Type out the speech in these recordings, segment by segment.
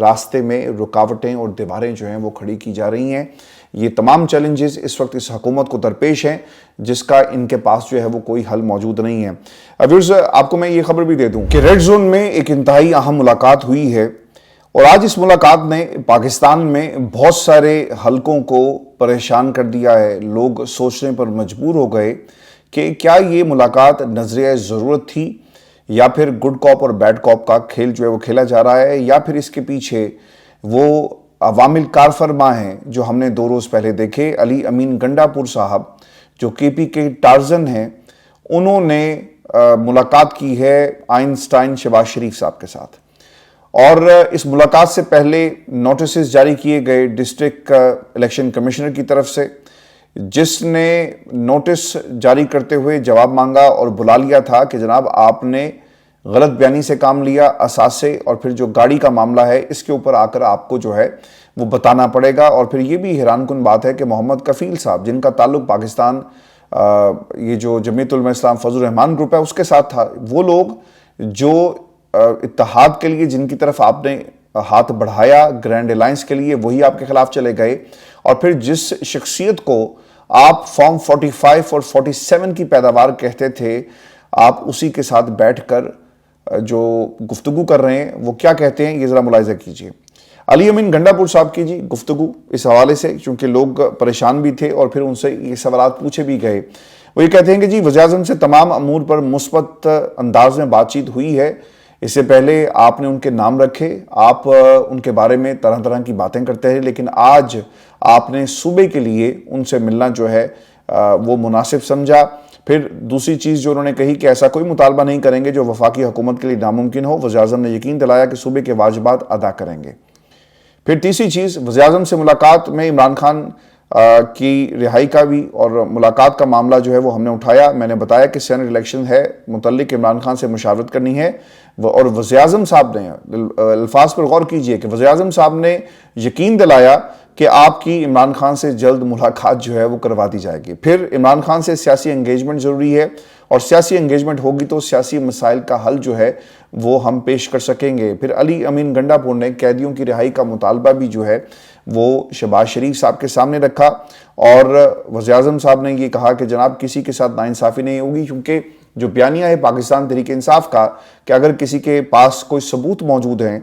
راستے میں رکاوٹیں اور دیواریں جو ہیں وہ کھڑی کی جا رہی ہیں۔ یہ تمام چیلنجز اس وقت اس حکومت کو درپیش ہیں جس کا ان کے پاس جو ہے وہ کوئی حل موجود نہیں ہے۔ ویورز، آپ کو میں یہ خبر بھی دے دوں کہ ریڈ زون میں ایک انتہائی اہم ملاقات ہوئی ہے، اور آج اس ملاقات نے پاکستان میں بہت سارے حلقوں کو پریشان کر دیا ہے۔ لوگ سوچنے پر مجبور ہو گئے کہ کیا یہ ملاقات نظریہ ضرورت تھی، یا پھر گڈ کاپ اور بیڈ کاپ کا کھیل جو ہے وہ کھیلا جا رہا ہے، یا پھر اس کے پیچھے وہ عوامل کار فرما ہیں جو ہم نے 2 روز پہلے دیکھے۔ علی امین گنڈا پور صاحب جو کے پی کے ٹارزن ہیں، انہوں نے ملاقات کی ہے آئنسٹائن شہباز شریف صاحب کے ساتھ، اور اس ملاقات سے پہلے نوٹسز جاری کیے گئے ڈسٹرکٹ الیکشن کمشنر کی طرف سے، جس نے نوٹس جاری کرتے ہوئے جواب مانگا اور بلا لیا تھا کہ جناب آپ نے غلط بیانی سے کام لیا، اثاثے اور پھر جو گاڑی کا معاملہ ہے اس کے اوپر آ کر آپ کو جو ہے وہ بتانا پڑے گا۔ اور پھر یہ بھی حیران کن بات ہے کہ محمد کفیل صاحب، جن کا تعلق پاکستان یہ جو جمعیت علماء اسلام فضل الرحمان گروپ ہے اس کے ساتھ تھا، وہ لوگ جو اتحاد کے لیے جن کی طرف آپ نے ہاتھ بڑھایا گرینڈ الائنس کے لیے، وہی آپ کے خلاف چلے گئے، اور پھر جس شخصیت کو آپ فارم 45 اور 47 کی پیداوار کہتے تھے، آپ اسی کے ساتھ بیٹھ کر جو گفتگو کر رہے ہیں وہ کیا کہتے ہیں، یہ ذرا ملاحظہ کیجئے۔ علی امین گنڈا پور صاحب کی گفتگو اس حوالے سے، چونکہ لوگ پریشان بھی تھے اور پھر ان سے یہ سوالات پوچھے بھی گئے، وہ یہ کہتے ہیں کہ وزیر اعظم سے تمام امور پر مثبت انداز میں بات چیت ہوئی ہے۔ اس سے پہلے آپ نے ان کے نام رکھے، آپ ان کے بارے میں طرح طرح کی باتیں کرتے ہیں، لیکن آج آپ نے صوبے کے لیے ان سے ملنا جو ہے وہ مناسب سمجھا۔ پھر دوسری چیز جو انہوں نے کہی کہ ایسا کوئی مطالبہ نہیں کریں گے جو وفاقی حکومت کے لیے ناممکن ہو، وزیر اعظم نے یقین دلایا کہ صوبے کے واجبات ادا کریں گے۔ پھر تیسری چیز، وزیر اعظم سے ملاقات میں عمران خان کی رہائی کا بھی اور ملاقات کا معاملہ جو ہے وہ ہم نے اٹھایا۔ میں نے بتایا کہ سینٹ الیکشن ہے، متعلق عمران خان سے مشاورت کرنی ہے، اور وزیر اعظم صاحب نے الفاظ پر غور کیجئے کہ وزیر اعظم صاحب نے یقین دلایا کہ آپ کی عمران خان سے جلد ملاقات جو ہے وہ کروا دی جائے گی۔ پھر عمران خان سے سیاسی انگیجمنٹ ضروری ہے، اور سیاسی انگیجمنٹ ہوگی تو سیاسی مسائل کا حل جو ہے وہ ہم پیش کر سکیں گے۔ پھر علی امین گنڈا پور نے قیدیوں کی رہائی کا مطالبہ بھی جو ہے وہ شہباز شریف صاحب کے سامنے رکھا، اور وزیر اعظم صاحب نے یہ کہا کہ جناب کسی کے ساتھ ناانصافی نہیں ہوگی، کیونکہ جو بیانیہ ہے پاکستان تحریک انصاف کا کہ اگر کسی کے پاس کوئی ثبوت موجود ہیں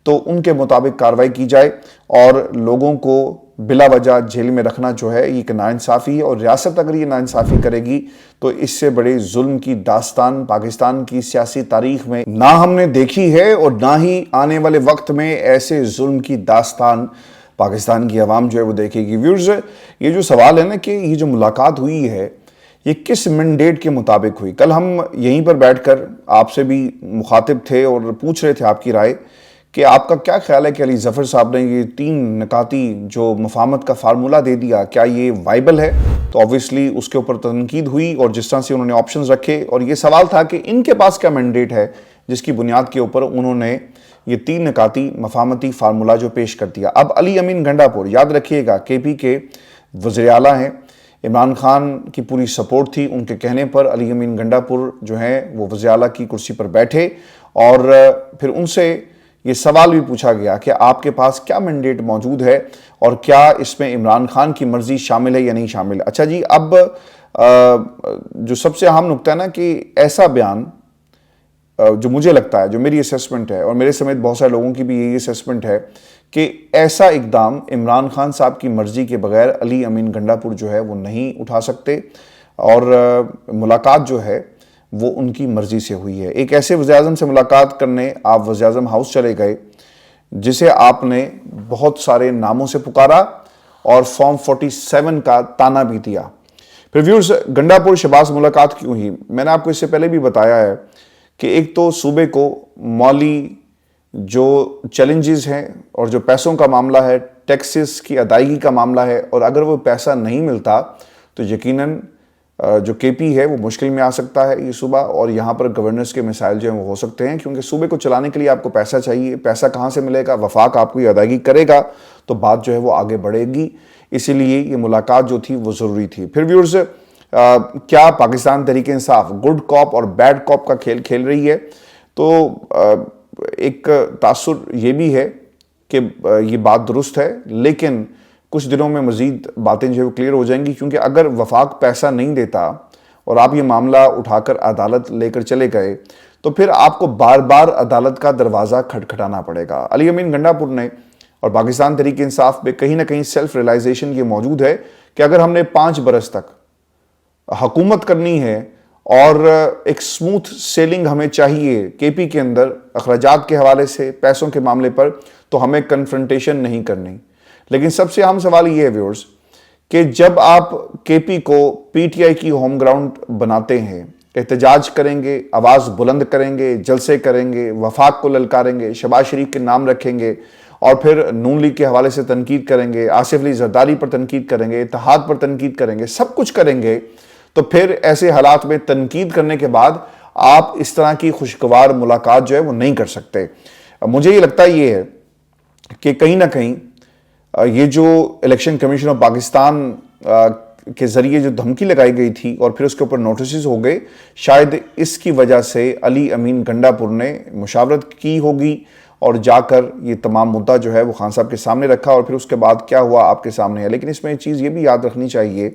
تو ان کے مطابق کارروائی کی جائے، اور لوگوں کو بلا وجہ جیل میں رکھنا جو ہے یہ ناانصافی ہے، اور ریاست اگر یہ ناانصافی کرے گی تو اس سے بڑے ظلم کی داستان پاکستان کی سیاسی تاریخ میں نہ ہم نے دیکھی ہے، اور نہ ہی آنے والے وقت میں ایسے ظلم کی داستان پاکستان کی عوام جو ہے وہ دیکھے گی۔ ویورز، یہ جو سوال ہے نا کہ یہ جو ملاقات ہوئی ہے یہ کس مینڈیٹ کے مطابق ہوئی؟ کل ہم یہیں پر بیٹھ کر آپ سے بھی مخاطب تھے اور پوچھ رہے تھے آپ کی رائے کہ آپ کا کیا خیال ہے کہ علی ظفر صاحب نے یہ 3 نکاتی جو مفاہمت کا فارمولہ دے دیا، کیا یہ وائبل ہے؟ تو obviously اس کے اوپر تنقید ہوئی، اور جس طرح سے انہوں نے آپشنز رکھے، اور یہ سوال تھا کہ ان کے پاس کیا مینڈیٹ ہے جس کی بنیاد کے اوپر انہوں نے یہ 3 نکاتی مفاہمتی فارمولہ جو پیش کر دیا۔ اب علی امین گنڈا پور، یاد رکھیے گا، کے پی کے وزیر اعلیٰ ہیں، عمران خان کی پوری سپورٹ تھی، ان کے کہنے پر علی امین گنڈا پور جو ہیں وہ وزیر اعلیٰ کی کرسی پر بیٹھے، اور پھر ان سے یہ سوال بھی پوچھا گیا کہ آپ کے پاس کیا مینڈیٹ موجود ہے، اور کیا اس میں عمران خان کی مرضی شامل ہے یا نہیں شامل ہے۔ اچھا جی، اب جو سب سے اہم نکتہ ہے نا کہ ایسا بیان جو مجھے لگتا ہے، جو میری اسیسمنٹ ہے اور میرے سمیت بہت سارے لوگوں کی بھی یہی اسیسمنٹ ہے کہ ایسا اقدام عمران خان صاحب کی مرضی کے بغیر علی امین گنڈا پور جو ہے وہ نہیں اٹھا سکتے، اور ملاقات جو ہے وہ ان کی مرضی سے ہوئی ہے۔ ایک ایسے وزیر اعظم سے ملاقات کرنے آپ وزیر اعظم ہاؤس چلے گئے جسے آپ نے بہت سارے ناموں سے پکارا اور فارم 47 کا تانا بھی دیا۔ پھر ویورز، گنڈا پور شہباز ملاقات کیوں ہوئی؟ میں نے آپ کو اس سے پہلے بھی بتایا ہے کہ ایک تو صوبے کو مالی جو چیلنجز ہیں اور جو پیسوں کا معاملہ ہے، ٹیکسز کی ادائیگی کا معاملہ ہے، اور اگر وہ پیسہ نہیں ملتا تو یقیناً جو کے پی ہے وہ مشکل میں آ سکتا ہے یہ صوبہ، اور یہاں پر گورننس کے مسائل جو ہیں وہ ہو سکتے ہیں، کیونکہ صوبے کو چلانے کے لیے آپ کو پیسہ چاہیے۔ پیسہ کہاں سے ملے گا؟ وفاق آپ کو یہ ادائیگی کرے گا تو بات جو ہے وہ آگے بڑھے گی، اسی لیے یہ ملاقات جو تھی وہ ضروری تھی۔ پھر ویورز، کیا پاکستان تحریک انصاف گڈ کاپ اور بیڈ کاپ کا کھیل کھیل رہی ہے؟ تو ایک تاثر یہ بھی ہے کہ یہ بات درست ہے، لیکن کچھ دنوں میں مزید باتیں جو ہے وہ کلیئر ہو جائیں گی، کیونکہ اگر وفاق پیسہ نہیں دیتا اور آپ یہ معاملہ اٹھا کر عدالت لے کر چلے گئے تو پھر آپ کو بار بار عدالت کا دروازہ کھٹکھٹانا پڑے گا۔ علی امین گنڈا پور نے اور پاکستان تحریک انصاف میں کہیں نہ کہیں سیلف ریلائزیشن یہ موجود ہے کہ اگر ہم نے 5 برس تک حکومت کرنی ہے اور ایک سموتھ سیلنگ ہمیں چاہیے کے پی کے اندر اخراجات کے حوالے سے، پیسوں کے معاملے پر، تو ہمیں کنفرنٹیشن نہیں کرنی۔ لیکن سب سے اہم سوال یہ ہے ویورز کہ جب آپ کے پی کو پی ٹی آئی کی ہوم گراؤنڈ بناتے ہیں، احتجاج کریں گے، آواز بلند کریں گے، جلسے کریں گے، وفاق کو للکاریں گے، شہباز شریف کے نام رکھیں گے اور پھر نون لیگ کے حوالے سے تنقید کریں گے، آصف علی زرداری پر تنقید کریں گے، اتحاد پر تنقید کریں گے، سب کچھ کریں گے، تو پھر ایسے حالات میں تنقید کرنے کے بعد آپ اس طرح کی خوشگوار ملاقات جو ہے وہ نہیں کر سکتے۔ مجھے یہ لگتا یہ ہے کہ کہیں نہ کہیں یہ جو الیکشن کمیشن آف پاکستان کے ذریعے جو دھمکی لگائی گئی تھی اور پھر اس کے اوپر نوٹسز ہو گئے، شاید اس کی وجہ سے علی امین گنڈا پور نے مشاورت کی ہوگی اور جا کر یہ تمام مدعا جو ہے وہ خان صاحب کے سامنے رکھا، اور پھر اس کے بعد کیا ہوا آپ کے سامنے ہے۔ لیکن اس میں ایک چیز یہ بھی یاد رکھنی چاہیے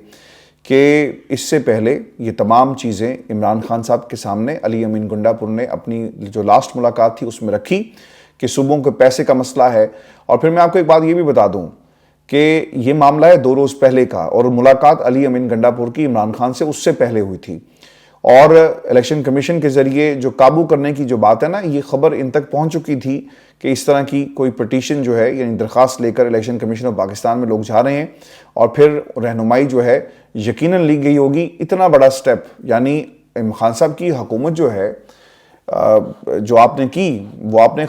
کہ اس سے پہلے یہ تمام چیزیں عمران خان صاحب کے سامنے علی امین گنڈا پور نے اپنی جو لاسٹ ملاقات تھی اس میں رکھی کہ صوبوں کے پیسے کا مسئلہ ہے۔ اور پھر میں آپ کو ایک بات یہ بھی بتا دوں کہ یہ معاملہ ہے 2 روز پہلے کا، اور ملاقات علی امین گنڈا پور کی عمران خان سے اس سے پہلے ہوئی تھی، اور الیکشن کمیشن کے ذریعے جو قابو کرنے کی جو بات ہے نا، یہ خبر ان تک پہنچ چکی تھی کہ اس طرح کی کوئی پٹیشن جو ہے یعنی درخواست لے کر الیکشن کمیشن آف پاکستان میں لوگ جا رہے ہیں، اور پھر رہنمائی جو ہے یقیناً لی گئی ہوگی۔ اتنا بڑا سٹیپ، یعنی خان صاحب کی حکومت جو ہے جو آپ نے کی، وہ آپ نے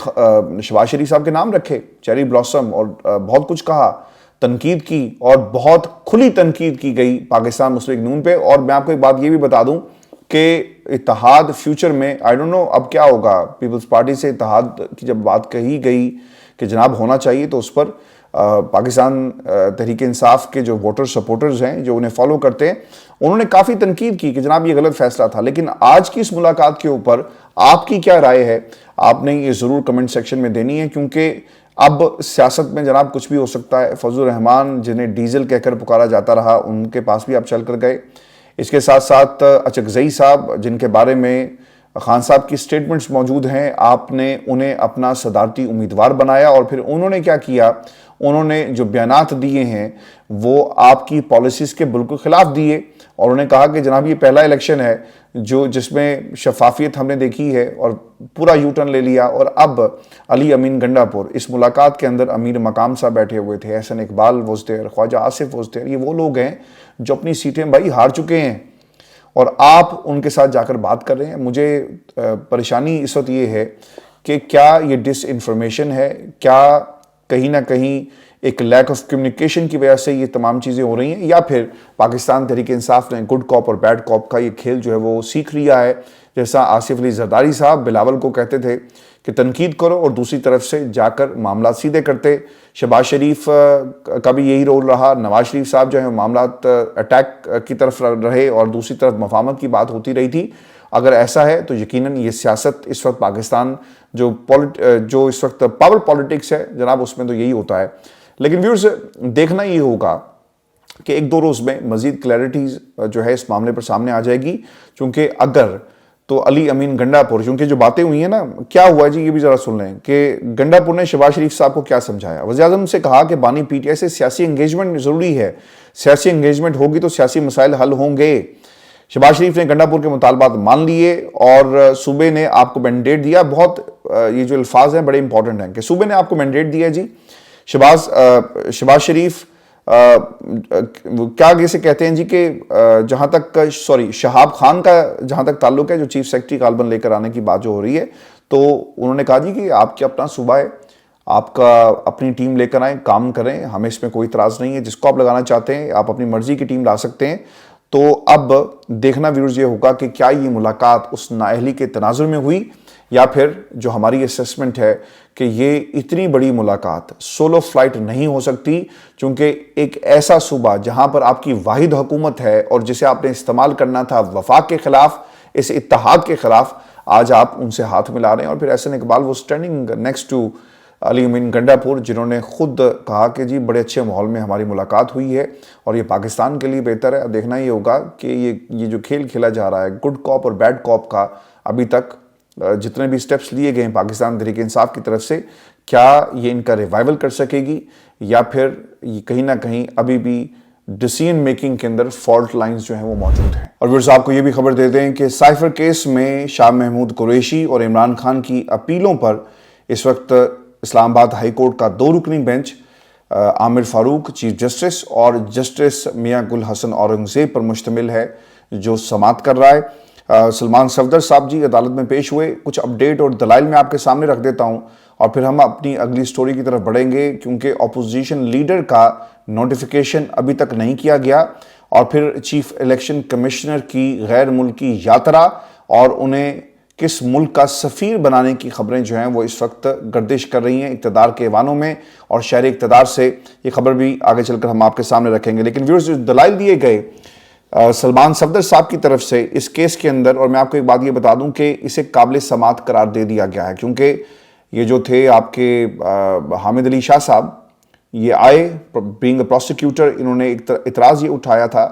شہباز شریف صاحب کے نام رکھے، چیری بلاسم، اور بہت کچھ کہا، تنقید کی، اور بہت کھلی تنقید کی گئی پاکستان مسلم لیگ نون پہ۔ اور میں آپ کو ایک بات یہ بھی بتا دوں کہ اتحاد فیوچر میں آئی ڈونٹ نو اب کیا ہوگا، پیپلز پارٹی سے اتحاد کی جب بات کہی گئی کہ جناب ہونا چاہیے، تو اس پر پاکستان تحریک انصاف کے جو ووٹر سپورٹرز ہیں جو انہیں فالو کرتے ہیں، انہوں نے کافی تنقید کی کہ جناب یہ غلط فیصلہ تھا۔ لیکن آج کی اس ملاقات کے اوپر آپ کی کیا رائے ہے، آپ نے یہ ضرور کمنٹ سیکشن میں دینی ہے، کیونکہ اب سیاست میں جناب کچھ بھی ہو سکتا ہے۔ فضل الرحمان جنہیں ڈیزل کہہ کر پکارا جاتا رہا، ان کے پاس بھی آپ چل کر گئے۔ اس کے ساتھ ساتھ اچکزئی صاحب جن کے بارے میں خان صاحب کی سٹیٹمنٹس موجود ہیں، آپ نے انہیں اپنا صدارتی امیدوار بنایا، اور پھر انہوں نے کیا کیا، انہوں نے جو بیانات دیے ہیں وہ آپ کی پالیسیز کے بالکل خلاف دیے، اور انہوں نے کہا کہ جناب یہ پہلا الیکشن ہے جس میں شفافیت ہم نے دیکھی ہے، اور پورا یو ٹرن لے لیا۔ اور اب علی امین گنڈا پور اس ملاقات کے اندر امیر مقام صاحب بیٹھے ہوئے تھے، Ahsan Iqbal was there, Khawaja Asif was there, یہ وہ لوگ ہیں جو اپنی سیٹیں بھائی ہار چکے ہیں، اور آپ ان کے ساتھ جا کر بات کر رہے ہیں۔ مجھے پریشانی اس وقت یہ ہے کہ کیا یہ ڈس انفارمیشن ہے، کیا کہیں نہ کہیں ایک لیک آف کمیونیکیشن کی وجہ سے یہ تمام چیزیں ہو رہی ہیں، یا پھر پاکستان تحریک انصاف نے گڈ کاپ اور بیڈ کاپ کا یہ کھیل جو ہے وہ سیکھ لیا ہے، جیسا آصف علی زرداری صاحب بلاول کو کہتے تھے کہ تنقید کرو اور دوسری طرف سے جا کر معاملات سیدھے کرتے۔ شہباز شریف کا بھی یہی رول رہا، نواز شریف صاحب جو ہے معاملات اٹیک کی طرف رہے اور دوسری طرف مفاہمت کی بات ہوتی رہی تھی۔ اگر ایسا ہے تو یقیناً یہ سیاست اس وقت پاکستان جو اس وقت پاور پالیٹکس ہے جناب، اس میں تو یہی ہوتا ہے۔ لیکن ویورز دیکھنا یہ ہوگا کہ 1-2 روز میں مزید کلیئرٹیز جو ہے اس معاملے پر سامنے آ جائے گی، چونکہ اگر تو علی امین گنڈا پور، چونکہ جو باتیں ہوئی ہیں نا، کیا ہوا جی یہ بھی ذرا سن لیں کہ گنڈا پور نے شہباز شریف صاحب کو کیا سمجھایا۔ وزیر اعظم سے کہا کہ بانی پی ٹی آئی سے سیاسی انگیجمنٹ ضروری ہے، سیاسی انگیجمنٹ ہوگی تو سیاسی مسائل حل ہوں گے۔ شہباز شریف نے گنڈا پور کے مطالبات مان لیے اور صوبے نے آپ کو مینڈیٹ دیا۔ بہت یہ جو الفاظ ہیں بڑے امپورٹنٹ ہیں کہ صوبے نے آپ کو مینڈیٹ دیا جی۔ شہباز شریف کیا جیسے کہتے ہیں جی کہ جہاں تک شہاب خان کا جہاں تک تعلق ہے، جو چیف سیکرٹری غالباً لے کر آنے کی بات جو ہو رہی ہے، تو انہوں نے کہا جی کہ آپ کے اپنا صوبہ ہے، آپ کا اپنی ٹیم لے کر آئیں، کام کریں، ہمیں اس میں کوئی اعتراض نہیں ہے، جس کو آپ لگانا چاہتے ہیں آپ اپنی مرضی کی ٹیم لا سکتے ہیں۔ تو اب دیکھنا ویورز یہ ہوگا کہ کیا یہ ملاقات اس نااہلی کے تناظر میں ہوئی، یا پھر جو ہماری اسیسمنٹ ہے کہ یہ اتنی بڑی ملاقات سولو فلائٹ نہیں ہو سکتی، چونکہ ایک ایسا صوبہ جہاں پر آپ کی واحد حکومت ہے اور جسے آپ نے استعمال کرنا تھا وفاق کے خلاف، اس اتحاد کے خلاف، آج آپ ان سے ہاتھ ملا رہے ہیں. اور پھر احسن اقبال وہ اسٹینڈنگ نیکسٹ ٹو علی امین گنڈاپور جنہوں نے خود کہا کہ جی بڑے اچھے ماحول میں ہماری ملاقات ہوئی ہے اور یہ پاکستان کے لیے بہتر ہے. دیکھنا یہ ہوگا کہ یہ جو کھیل کھیلا جا رہا ہے گڈ کاپ اور بیڈ کاپ کا، ابھی تک جتنے بھی سٹیپس لیے گئے ہیں پاکستان تحریک انصاف کی طرف سے، کیا یہ ان کا ریوائول کر سکے گی یا پھر یہ کہیں نہ کہیں ابھی بھی ڈیسیژن میکنگ کے اندر فالٹ لائنز جو ہیں وہ موجود ہیں. اور ویورز آپ کو یہ بھی خبر دیتے ہیں کہ سائفر کیس میں شاہ محمود قریشی اور عمران خان کی اپیلوں پر اس وقت اسلام آباد ہائی کورٹ کا 2 رکنی بینچ عامر فاروق چیف جسٹس اور جسٹس میاں گل حسن اورنگزیب پر مشتمل ہے جو سماعت کر رہا ہے. سلمان صفدر صاحب جی عدالت میں پیش ہوئے. کچھ اپڈیٹ اور دلائل میں آپ کے سامنے رکھ دیتا ہوں اور پھر ہم اپنی اگلی سٹوری کی طرف بڑھیں گے، کیونکہ اپوزیشن لیڈر کا نوٹیفیکیشن ابھی تک نہیں کیا گیا، اور پھر چیف الیکشن کمشنر کی غیر ملکی یاترا اور انہیں کس ملک کا سفیر بنانے کی خبریں جو ہیں وہ اس وقت گردش کر رہی ہیں اقتدار کے ایوانوں میں اور شہر اقتدار سے. یہ خبر بھی آگے چل کر ہم آپ کے سامنے رکھیں گے. لیکن ویورز جو دلائل دیے گئے سلمان صفدر صاحب کی طرف سے اس کیس کے اندر، اور میں آپ کو ایک بات یہ بتا دوں کہ اسے قابل سماعت قرار دے دیا گیا ہے، کیونکہ یہ جو تھے آپ کے حامد علی شاہ صاحب، یہ آئے بینگ اے پروسیکیوٹر، انہوں نے ایک اعتراض یہ اٹھایا تھا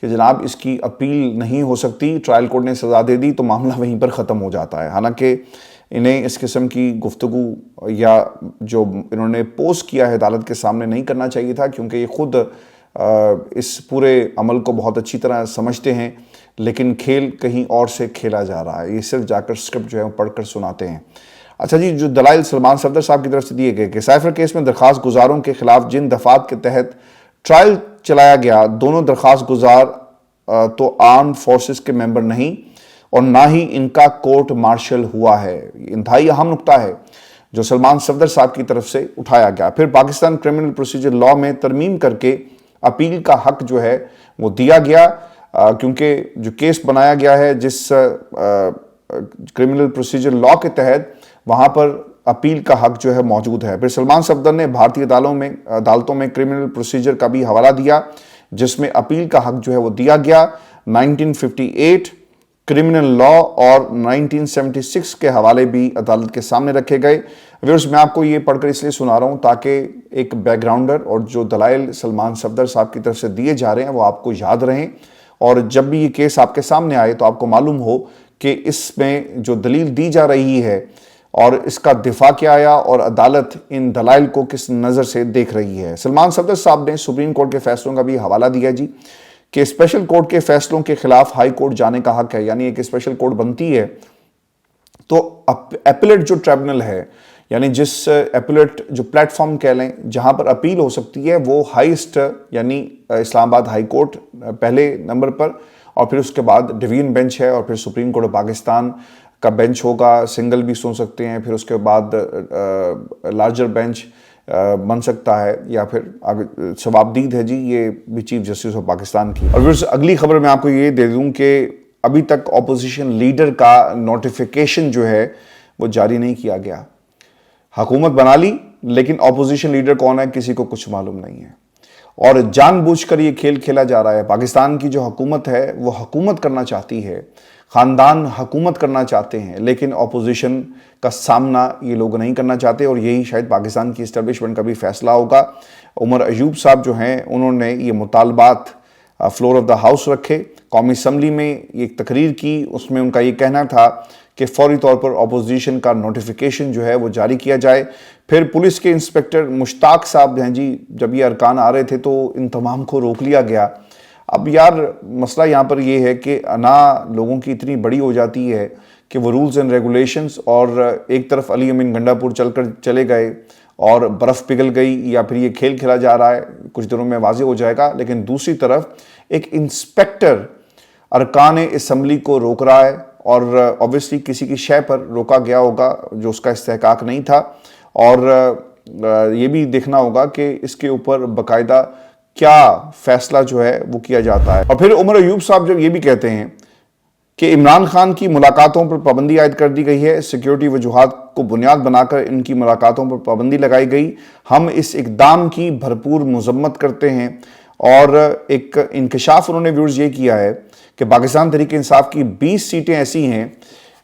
کہ جناب اس کی اپیل نہیں ہو سکتی، ٹرائل کورٹ نے سزا دے دی تو معاملہ وہیں پر ختم ہو جاتا ہے. حالانکہ انہیں اس قسم کی گفتگو یا جو انہوں نے پوز کیا ہے عدالت کے سامنے نہیں کرنا چاہیے تھا، کیونکہ یہ خود اس پورے عمل کو بہت اچھی طرح سمجھتے ہیں، لیکن کھیل کہیں اور سے کھیلا جا رہا ہے. یہ صرف جا کر اسکرپٹ جو ہے وہ پڑھ کر سناتے ہیں. اچھا جی، جو دلائل سلمان صفدر صاحب کی طرف سے دیے گئے کہ سائفر کیس میں درخواست گزاروں کے خلاف جن دفعات کے تحت ٹرائل چلایا گیا، دونوں درخواست گزار تو آرم فورسز کے ممبر نہیں اور نہ ہی ان کا کورٹ مارشل ہوا ہے. انتہائی اہم نقطہ ہے جو سلمان صفدر صاحب کی طرف سے اٹھایا گیا. پھر پاکستان کرمنل پروسیجر لا میں ترمیم کر کے اپیل کا حق جو ہے وہ دیا گیا، کیونکہ جو کیس بنایا گیا ہے جس کرمنل پروسیجر لا کے تحت، وہاں پر اپیل کا حق جو ہے موجود ہے. پھر سلمان صفدر نے بھارتی عدالتوں میں کرمنل پروسیجر کا بھی حوالہ دیا جس میں اپیل کا حق جو ہے وہ دیا گیا. 1958 کرمنل لا اور 1976 کے حوالے بھی عدالت کے سامنے رکھے گئے. ویورز میں آپ کو یہ پڑھ کر اس لیے سنا رہا ہوں تاکہ ایک بیک گراؤنڈر اور جو دلائل سلمان صفدر صاحب کی طرف سے دیے جا رہے ہیں وہ آپ کو یاد رہیں، اور جب بھی یہ کیس آپ کے سامنے آئے تو آپ کو معلوم ہو کہ اس میں جو دلیل دی جا رہی ہے اور اس کا دفاع کیا آیا اور عدالت ان دلائل کو کس نظر سے دیکھ رہی ہے. سلمان صفدر صاحب نے سپریم کورٹ کے فیصلوں کا بھی حوالہ دیا جی کہ اسپیشل کورٹ کے فیصلوں کے خلاف ہائی کورٹ جانے کا حق ہے. یعنی ایک اسپیشل کورٹ بنتی ہے تو اپیلیٹ جو ٹریبونل ہے، یعنی جس اپیلیٹ جو پلیٹ فارم کہہ لیں جہاں پر اپیل ہو سکتی ہے، وہ ہائیسٹ یعنی اسلام آباد ہائی کورٹ پہلے نمبر پر، اور پھر اس کے بعد ڈویژن بینچ ہے، اور پھر سپریم کورٹ آف پاکستان کا بینچ ہوگا، سنگل بھی سن سکتے ہیں، پھر اس کے بعد لارجر بینچ بن سکتا ہے، یا پھر ثوابدید ہے جی یہ بھی چیف جسٹس آف پاکستان کی. اور پھر اگلی خبر میں آپ کو یہ دے دوں کہ ابھی تک اپوزیشن لیڈر کا نوٹیفیکیشن جو ہے وہ جاری نہیں کیا گیا. حکومت بنا لی لیکن اپوزیشن لیڈر کون ہے کسی کو کچھ معلوم نہیں ہے، اور جان بوجھ کر یہ کھیل کھیلا جا رہا ہے. پاکستان کی جو حکومت ہے وہ حکومت کرنا چاہتی ہے، خاندان حکومت کرنا چاہتے ہیں، لیکن اپوزیشن کا سامنا یہ لوگ نہیں کرنا چاہتے، اور یہی شاید پاکستان کی اسٹیبلشمنٹ کا بھی فیصلہ ہوگا. عمر ایوب صاحب جو ہیں انہوں نے یہ مطالبات فلور آف دا ہاؤس رکھے، قومی اسمبلی میں ایک تقریر کی، اس میں ان کا یہ کہنا تھا کہ فوری طور پر اپوزیشن کا نوٹیفیکیشن جو ہے وہ جاری کیا جائے. پھر پولیس کے انسپیکٹر مشتاق صاحب ہیں جی، جب یہ ارکان آ رہے تھے تو ان تمام کو روک لیا گیا. اب یار مسئلہ یہاں پر یہ ہے کہ لوگوں کی اتنی بڑی ہو جاتی ہے کہ وہ رولز اینڈ ریگولیشنز، اور ایک طرف علی امین گنڈاپور چلے گئے اور برف پگھل گئی، یا پھر یہ کھیل کھیلا جا رہا ہے، کچھ دنوں میں واضح ہو جائے گا. لیکن دوسری طرف ایک انسپیکٹر ارکان اسمبلی کو روک رہا ہے، اور obviously کسی کی شے پر روکا گیا ہوگا جو اس کا استحقاق نہیں تھا، اور یہ بھی دیکھنا ہوگا کہ اس کے اوپر باقاعدہ کیا فیصلہ جو ہے وہ کیا جاتا ہے. اور پھر عمر ایوب صاحب جب یہ بھی کہتے ہیں کہ عمران خان کی ملاقاتوں پر پابندی عائد کر دی گئی ہے، سیکیورٹی وجوہات کو بنیاد بنا کر ان کی ملاقاتوں پر پابندی لگائی گئی، ہم اس اقدام کی بھرپور مذمت کرتے ہیں. اور ایک انکشاف انہوں نے ویورز یہ کیا ہے کہ پاکستان تحریک انصاف کی 20 سیٹیں ایسی ہیں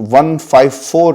154